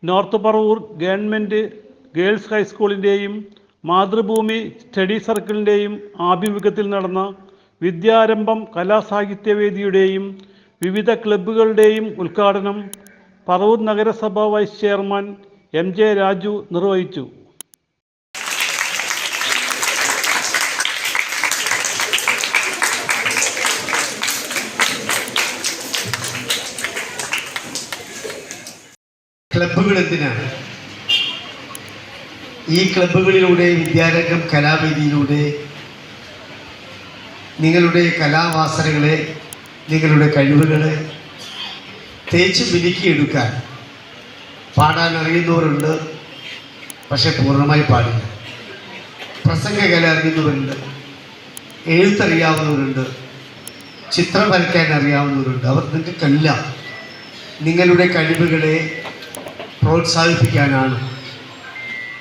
North Paravur government girls ഹൈസ്കൂളിൻ്റെയും Mathrubhumi study സർക്കിളിൻ്റെയും ആഭിമുഖ്യത്തിൽ നടന്ന വിദ്യാരംഭം കലാസാഹിത്യവേദിയുടെയും വിവിധ ക്ലബ്ബുകളുടെയും ഉദ്ഘാടനം പറവൂർ നഗരസഭ വൈസ് ചെയർമാൻ MJ രാജു നിർവഹിച്ചു. ക്ലബ്ബുകൾ എന്തിനാണ്? ഈ ക്ലബ്ബുകളിലൂടെ വിദ്യാരംഗം കലാവേദിയിലൂടെ നിങ്ങളുടെ കലാവാസനകളെ, നിങ്ങളുടെ കഴിവുകളെ തേച്ച് മിനുക്കിയെടുക്കാൻ പാടാൻ അറിയുന്നവരുണ്ട്, പക്ഷെ പൂർണ്ണമായി പാടില്ല. പ്രസംഗകല അറിയുന്നവരുണ്ട്, എഴുത്തറിയാവുന്നവരുണ്ട്, ചിത്രം വരയ്ക്കാൻ അറിയാവുന്നവരുണ്ട്. അവർ നിങ്ങൾക്കെല്ലാം നിങ്ങളുടെ കഴിവുകളെ പ്രോത്സാഹിപ്പിക്കാനാണ്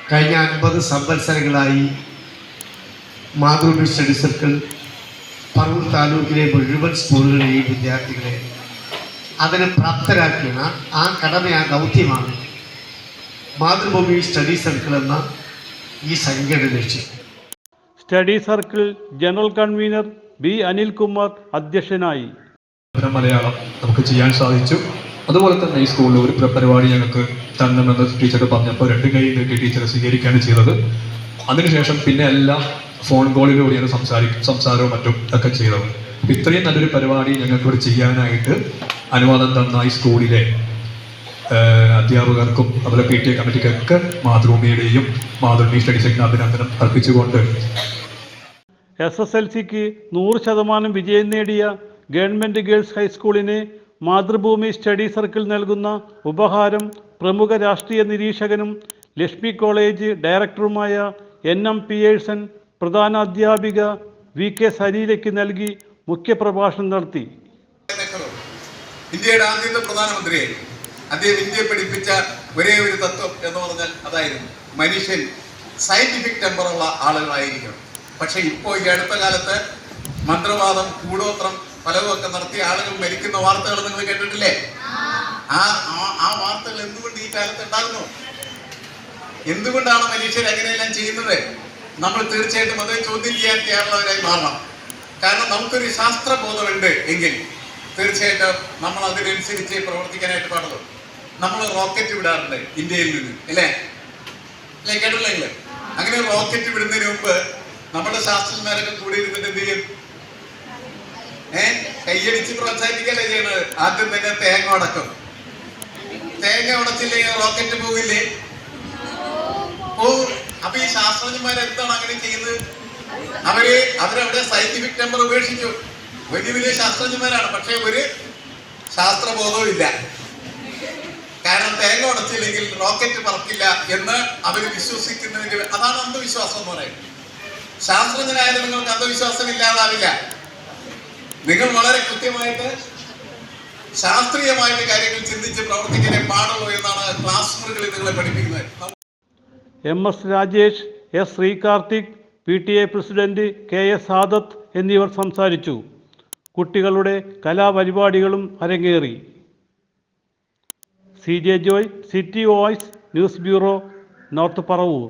കഴിഞ്ഞ 50 സംവത്സരങ്ങളായി മാതൃഭൂമി സ്റ്റഡി സർക്കിൾ പറവൂർ താലൂക്കിലെ മുഴുവൻ സ്കൂളുകളിലെയും വിദ്യാർത്ഥികളെ അതിന് പ്രാപ്തരാക്കുന്ന ആ കടമ, ആ ദൗത്യമാണ് മാതൃഭൂമി സ്റ്റഡി സർക്കിൾ എന്ന ഈ സംഘടന ലക്ഷ്യം. Study circle general convener B. Anilkumar അധ്യക്ഷനായി. മലയാളം നമുക്ക് ചെയ്യാൻ സാധിച്ചു. അതുപോലെ തന്നെ ഈ സ്കൂളിൽ ഒരു പരിപാടി ഞങ്ങൾക്ക് തരണമെന്ന് ടീച്ചർ പറഞ്ഞപ്പോൾ 2 കൈ നീട്ടി ടീച്ചറെ സ്വീകരിക്കുകയാണ് ചെയ്തത്. അതിനുശേഷം പിന്നെ എല്ലാം ഫോൺ കോളിലൂടെയാണ് സംസാരവും മറ്റും ഒക്കെ ചെയ്തത്. അപ്പം ഇത്രയും നല്ലൊരു പരിപാടി ഞങ്ങൾക്കിവിടെ ചെയ്യാനായിട്ട് അനുവാദം തന്ന ഈ സ്കൂളിലെ അധ്യാപകർക്കും അതുപോലെ PTA കമ്മിറ്റിക്കൊക്കെ മാതൃഭൂമിയുടെയും മാതൃഭൂമി സ്റ്റഡി സെക്ടറിന് അഭിനന്ദനം അർപ്പിച്ചുകൊണ്ട് SSLCക്ക് 100% വിജയം നേടിയ ഗവൺമെൻറ് ഗേൾസ് ഹൈസ്കൂളിന് മാതൃഭൂമി സ്റ്റഡി സർക്കിൾ നൽകുന്ന ഉപഹാരം പ്രമുഖ രാഷ്ട്രീയ നിരീക്ഷകനും ലക്ഷ്മി കോളേജ് ഡയറക്ടറുമായ NM പിയേഴ്സൺ പ്രധാന അധ്യാപിക VK സലീലയ്ക്ക് നൽകി മുഖ്യപ്രഭാഷണം നടത്തി. ഇന്ത്യയുടെ ആദ്യത്തെ പ്രധാനമന്ത്രിയായിരുന്നു. അദ്ദേഹം ഇന്ത്യയെ പഠിപ്പിച്ച ഒരേ ഒരു തത്വം എന്ന് പറഞ്ഞാൽ അതായിരുന്നു, മനുഷ്യൻ സയന്റിഫിക് ടെമ്പറുള്ള ആളുകളായിരിക്കണം. പക്ഷെ ഇപ്പോൾ ഈ അടുത്ത കാലത്ത് മന്ത്രവാദം, കൂടോത്രം പലതുമൊക്കെ നടത്തിയ ആളുകൾ മരിക്കുന്ന വാർത്തകൾ നിങ്ങൾ കേട്ടിട്ടില്ലേ? ആ വാർത്തകൾ എന്തുകൊണ്ട് ഈ കാലത്ത് ഉണ്ടാകുന്നു? എന്തുകൊണ്ടാണ് മനുഷ്യർ അങ്ങനെയെല്ലാം ചെയ്യുന്നത്? നമ്മൾ തീർച്ചയായിട്ടും അത് ചോദ്യം ചെയ്യാൻ തയ്യാറുള്ളവരായി മാറണം. കാരണം നമുക്കൊരു ശാസ്ത്രബോധമുണ്ട് എങ്കിൽ തീർച്ചയായിട്ടും നമ്മൾ അതിനനുസരിച്ച് പ്രവർത്തിക്കാനായിട്ട് പാടുള്ളൂ. നമ്മൾ റോക്കറ്റ് വിടാറുണ്ട് ഇന്ത്യയിൽ നിന്ന്, അല്ലേ? കേട്ടില്ല നിങ്ങൾ? അങ്ങനെ റോക്കറ്റ് വിടുന്നതിന് മുമ്പ് നമ്മുടെ ശാസ്ത്രജ്ഞന്മാരൊക്കെ കൂടി ഇരുന്നിട്ട് എന്ത് ചെയ്യും? കയ്യടിച്ച് പ്രോത്സാഹിപ്പിക്കല്ലേ ചെയ്യണത്? ആദ്യം തന്നെ തേങ്ങ ഉടക്കും. തേങ്ങ ഉടച്ചില്ലെങ്കിൽ റോക്കറ്റ് പോകില്ലേ? പോകും. അപ്പൊ ഈ ശാസ്ത്രജ്ഞന്മാരെന്താണ് അങ്ങനെ ചെയ്യുന്നത്? അവരവിടെ സയന്റിഫിക് ടെമ്പർ ഉപേക്ഷിച്ചു. വലിയ വലിയ ശാസ്ത്രജ്ഞന്മാരാണ്, പക്ഷെ ഒരു ശാസ്ത്രബോധവും ഇല്ല. കാരണം തേങ്ങ ഉടച്ചില്ലെങ്കിൽ റോക്കറ്റ് പറക്കില്ല എന്ന് അവർ വിശ്വസിക്കുന്നതിന് അതാണ് അന്ധവിശ്വാസം എന്ന് പറയുന്നത്. ശാസ്ത്രജ്ഞനായാലും നിങ്ങൾക്ക് അന്ധവിശ്വാസം ഇല്ലാതാവില്ല. നിങ്ങൾ വളരെ കൃത്യമായിട്ട് ശാസ്ത്രീയമായിട്ട് കാര്യങ്ങൾ ചിന്തിച്ച് പ്രവർത്തിക്കാനേ പാടുള്ളൂ എന്നാണ് ക്ലാസ് മുറികളിൽ നിങ്ങളെ പഠിപ്പിക്കുന്നത്. MS Rajesh, S. ശ്രീകാർത്തിക്, PTA president KS Sadath എന്നിവർ സംസാരിച്ചു. കുട്ടികളുടെ കലാപരിപാടികളും അരങ്ങേറി. CJ Joy, city voice news bureau, north Paravur.